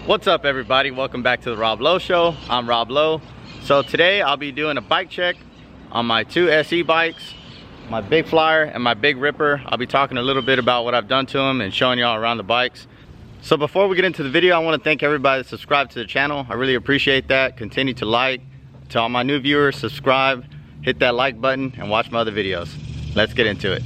What's up everybody, welcome back to the Rob Lowe Show. I'm Rob Lowe. So today I'll be doing a bike check on my two SE bikes, my Big Flyer and my Big Ripper. I'll be talking a little bit about what I've done to them and showing y'all around the bikes. So before we get into the video, I want to thank everybody that subscribed to the channel. I really appreciate that. Continue to like. To all my new viewers, subscribe, hit that like button, and watch my other videos. Let's get into it.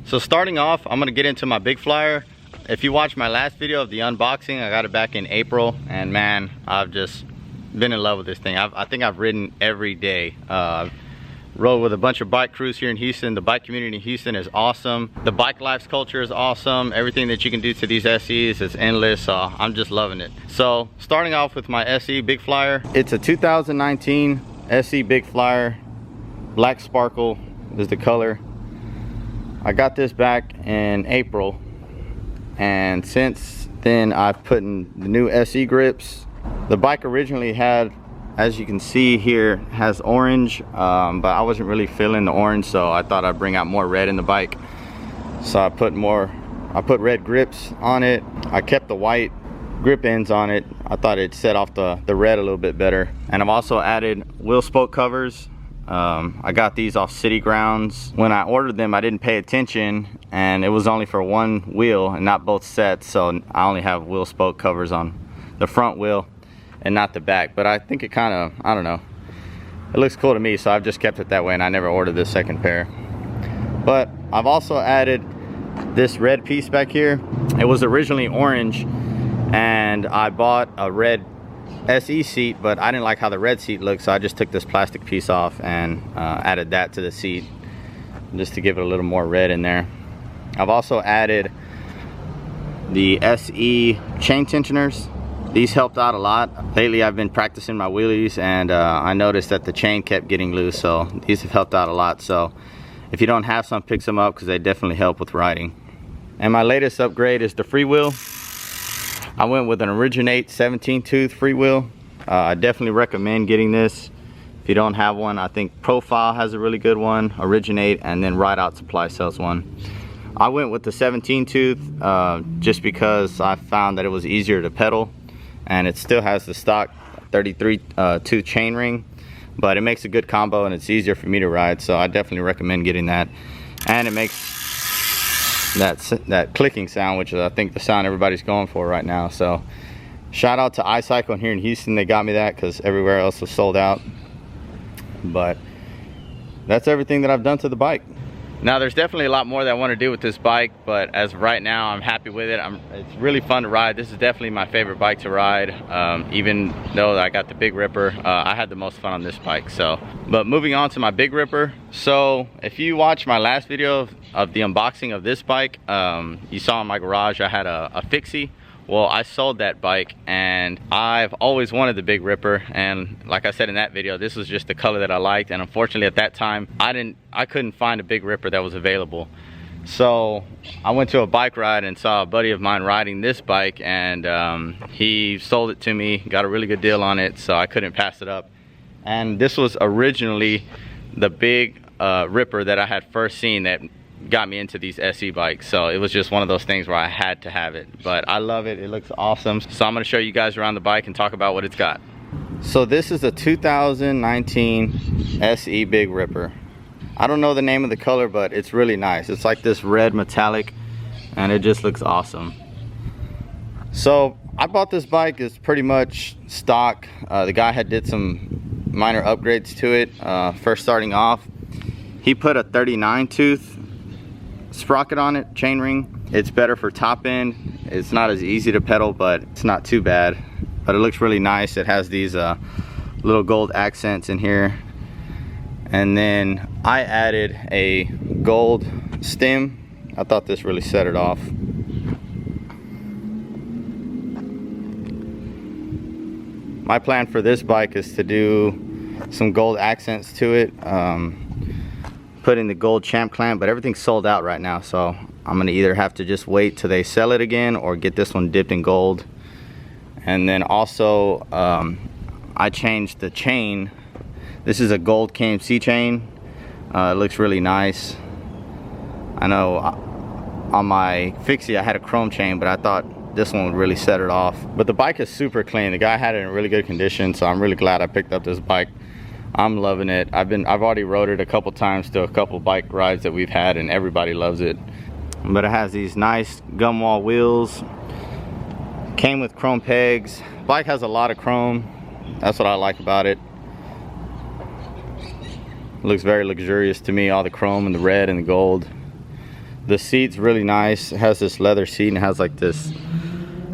So starting off, I'm gonna get into my Big Flyer. If you watched my last video of the unboxing, I got it back in April, and man, I've just been in love with this thing. I think I've ridden every day. I've rode with a bunch of bike crews here in Houston. The bike community in Houston is awesome. The bike life culture is awesome. Everything that you can do to these SEs is endless, so I'm just loving it. So starting off with my SE Big Flyer. It's a 2019 SE Big Flyer. Black Sparkle is the color. I got this back in April, and since then I've put in the new SE grips. The bike originally had, as you can see here, has orange, but I wasn't really feeling the orange, so I thought I'd bring out more red in the bike. So I put red grips on it. I kept the white grip ends on it. I thought it'd set off the red a little bit better. And I've also added wheel spoke covers. I got these off City Grounds. When I ordered them, I didn't pay attention, and it was only for one wheel and not both sets, so I only have wheel spoke covers on the front wheel and not the back. But I think it kind of, I don't know, it looks cool to me, so I've just kept it that way, and I never ordered this second pair. But I've also added this red piece back here. It was originally orange, and I bought a red SE seat, but I didn't like how the red seat looked, so I just took this plastic piece off and added that to the seat just to give it a little more red in there. I've also added the SE chain tensioners. These helped out a lot. Lately I've been practicing my wheelies, and I noticed that the chain kept getting loose, so these have helped out a lot. So if you don't have some, pick some up because they definitely help with riding. And my latest upgrade is the Freewheel. I went with an Originate 17 tooth Freewheel. I definitely recommend getting this. If you don't have one, I think Profile has a really good one, Originate, and then Ride Out Supply sells one. I went with the 17 tooth just because I found that it was easier to pedal, and it still has the stock 33 tooth chain ring, but it makes a good combo and it's easier for me to ride, so I definitely recommend getting that. And it makes that clicking sound, which is I think the sound everybody's going for right now. So shout out to iCycle here in Houston. They got me that because everywhere else was sold out. But that's everything that I've done to the bike. Now there's definitely a lot more that I want to do with this bike, but as of right now I'm happy with it. It's really fun to ride. This is definitely my favorite bike to ride. Even though I got the Big Ripper, I had the most fun on this bike. So, but moving on to my Big Ripper. So if you watched my last video of the unboxing of this bike, you saw in my garage I had a fixie. Well, I sold that bike, and I've always wanted the Big Ripper, and like I said in that video, this was just the color that I liked, and unfortunately at that time I couldn't find a Big Ripper that was available. So I went to a bike ride and saw a buddy of mine riding this bike, and he sold it to me, got a really good deal on it, so I couldn't pass it up. And this was originally the Big Ripper that I had first seen that got me into these SE bikes, so it was just one of those things where I had to have it. But I love it, it looks awesome. So I'm going to show you guys around the bike and talk about what it's got. So this is a 2019 SE Big Ripper. I don't know the name of the color, but it's really nice. It's like this red metallic and it just looks awesome. So I bought this bike, it's pretty much stock. The guy had did some minor upgrades to it. First starting off, he put a 39 tooth sprocket on it, chain ring. It's better for top end. It's not as easy to pedal, but it's not too bad. But it looks really nice. It has these little gold accents in here. And then I added a gold stem. I thought this really set it off. My plan for this bike is to do some gold accents to it. Put in the gold champ clamp, but everything's sold out right now, so I'm gonna either have to just wait till they sell it again or get this one dipped in gold. And then also I changed the chain. This is a gold Kmc chain. It looks really nice. I know on my fixie I had a chrome chain, but I thought this one would really set it off. But the bike is super clean. The guy had it in really good condition, so I'm really glad I picked up this bike. I'm loving it. I've already rode it a couple times to a couple bike rides that we've had, and everybody loves it. But it has these nice gum wall wheels. Came with chrome pegs. Bike has a lot of chrome. That's what I like about it. Looks very luxurious to me, all the chrome and the red and the gold. The seat's really nice. It has this leather seat and it has like this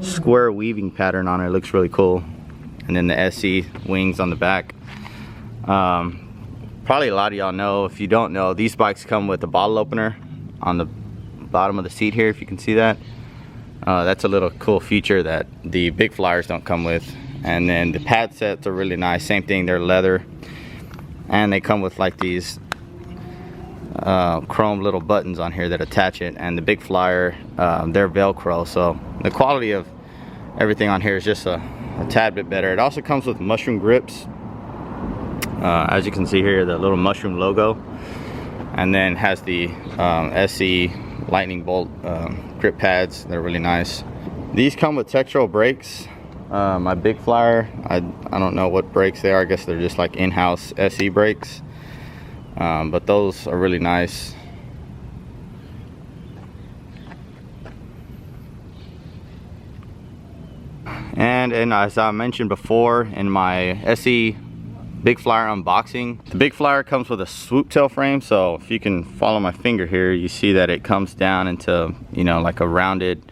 square weaving pattern on it. It looks really cool. And then the SE wings on the back. Probably a lot of y'all know. If you don't know, these bikes come with a bottle opener on the bottom of the seat here, if you can see that. That's a little cool feature that the big flyers don't come with. And then the pad sets are really nice. Same thing, they're leather. And they come with like these chrome little buttons on here that attach it. And the big flyer, they're Velcro. So the quality of everything on here is just a tad bit better. It also comes with mushroom grips. As you can see here, the little mushroom logo. And then has the SE lightning bolt grip pads. They're really nice. These come with textural brakes. My big flyer, I don't know what brakes they are. I guess they're just like in-house SE brakes. But those are really nice. And as I mentioned before in my SE Big Flyer unboxing, the Big Flyer comes with a swoop tail frame. So if you can follow my finger here, you see that it comes down into, you know, like a rounded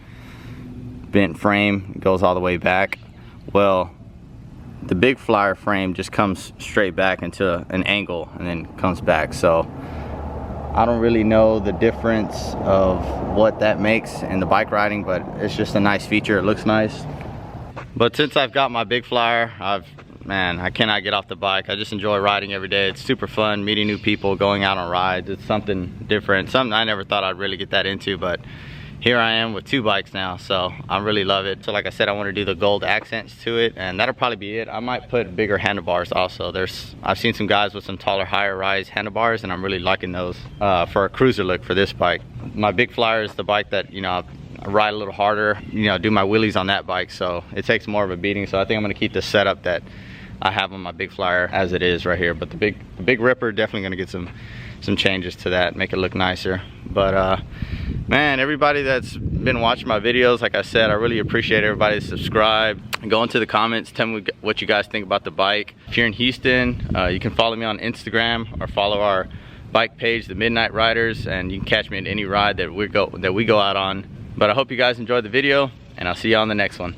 bent frame. It goes all the way back. Well, the Big Flyer frame just comes straight back into an angle and then comes back. So I don't really know the difference of what that makes in the bike riding, but it's just a nice feature. It looks nice. But since I've got my Big Flyer, man, I cannot get off the bike. I just enjoy riding every day. It's super fun, meeting new people, going out on rides. It's something different, something I never thought I'd really get that into, but here I am with 2 bikes now, so I really love it. So like I said, I want to do the gold accents to it, and that'll probably be it. I might put bigger handlebars also. I've seen some guys with some taller, higher rise handlebars, and I'm really liking those for a cruiser look for this bike. My Big Flyer is the bike that, you know, I ride a little harder, you know, do my wheelies on that bike, so it takes more of a beating. So I think I'm gonna keep the setup that I have on my Big Flyer as it is right here. But the big Ripper, definitely gonna get some changes to that, make it look nicer. But man, everybody that's been watching my videos, like I said, I really appreciate everybody that subscribe. Go into the comments, tell me what you guys think about the bike. If you're in Houston, you can follow me on Instagram or follow our bike page, the Midnight Riders, and you can catch me at any ride that we go out on. But I hope you guys enjoyed the video, and I'll see you on the next one.